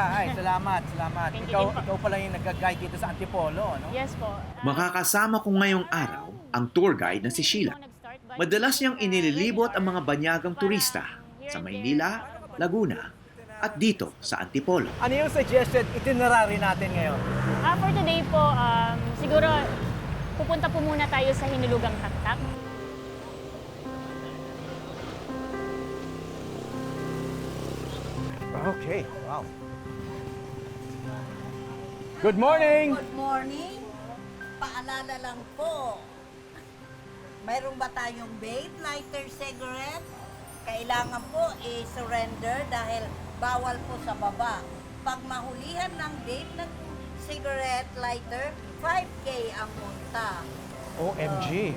Ay, salamat, salamat. Thank you Ikaw, din po. ikaw pala yung nag-guide dito sa Antipolo, no? Yes po. Makakasama ko ngayong araw ang tour guide na si Sheila. Madalas niyang inililibot ang mga banyagang turista sa Maynila, Laguna, at dito sa Antipolo. Ano yung suggested itinerary natin ngayon? For today po, siguro pupunta po muna tayo sa Hinulugang Taktak. Okay, wow. Good morning! Good morning. Paalala lang po. Mayroon ba tayong vape, lighter, cigarette? Kailangan po i-surrender dahil bawal po sa baba. Pag mahulihan ng vape, ng cigarette, lighter, 5K ang multa. OMG!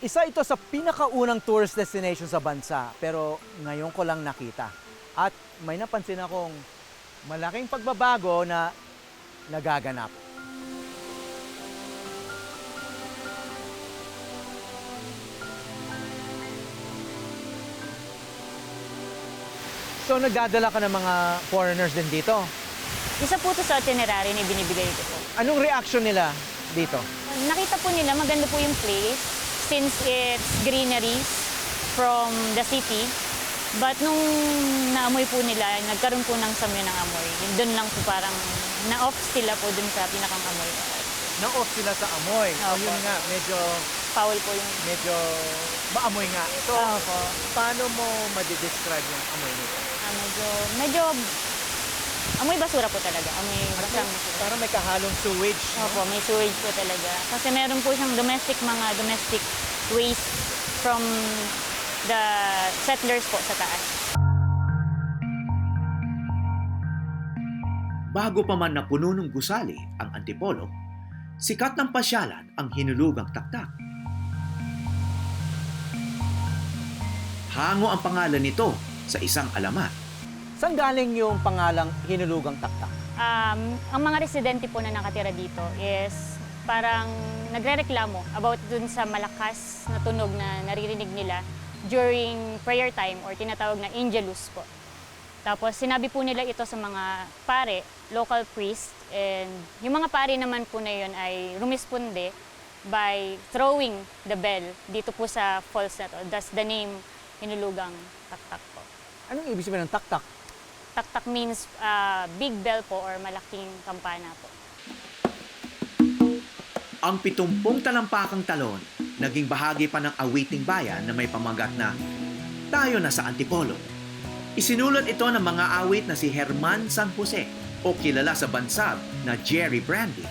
Isa ito sa pinakaunang tourist destination sa bansa, pero ngayon ko lang nakita. At may napansin akong malaking pagbabago na nagaganap. So nagdadala ka ng mga foreigners din dito. Isa po ito sa itinerary na binibigay ko po. Anong reaction nila dito? Nakita po nila, maganda po yung place since it's greeneries from the city. But nung naamoy po nila, nagkaroon po ng samyo ng amoy. Doon lang po parang na-off sila po doon sa pinakang amoy. Na-off sila sa amoy. So Opo. yun nga, medyo Foul po yung... maamoy nga. So, Opo. paano mo ma-describe yung amoy nito? Medyo amoy basura po talaga. Amoy basang basura. Parang may kahalong sewage. No? Opo, may sewage po talaga. Kasi meron po siyang mga domestic waste from the settlers po sa taas. Bago pa man napuno ng gusali ang Antipolo, sikat ng pasyalan ang Hinulugang Taktak. Hango ang pangalan nito sa isang alamat. Saan galing yung pangalang Hinulugang Taktak? Ang mga residente po na nakatira dito is parang nagrereklamo about dun sa malakas na tunog na naririnig nila during prayer time or tinatawag na angelus po. Tapos sinabi po nila ito sa mga pare, local priest, and yung mga pare naman po na yun ay rumisponde by throwing the bell dito po sa falls na to. That's the name Hinulugang Taktak po. Anong ibig sabihin ng taktak? Taktak means big bell po or malaking kampana po. Ang 70 talampakang talon, naging bahagi pa ng awiting bayan na may pamagat na Tayo na sa Antipolo. Isinulat ito ng mga awit na si Herman San Jose o kilala sa bansag na Jerry Brandy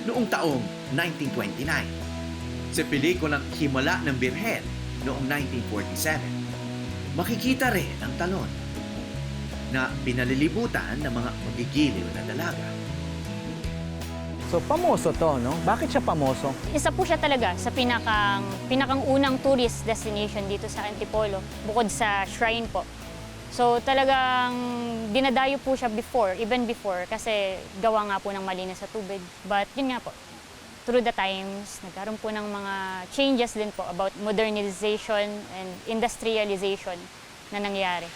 noong taong 1929. Sa pelikulang Himala ng Birhen noong 1947, makikita rin ang talon na pinalilibutan ng mga magigiliw na dalaga. So, pamoso to, no? Bakit siya pamoso? Isa po siya talaga sa pinakang unang tourist destination dito sa Antipolo, bukod sa shrine po. So talagang dinadayo po siya even before, kasi gawa nga po ng malinis sa tubig. But yun nga po, through the times, nagkaroon po ng mga changes din po about modernization and industrialization na nangyari.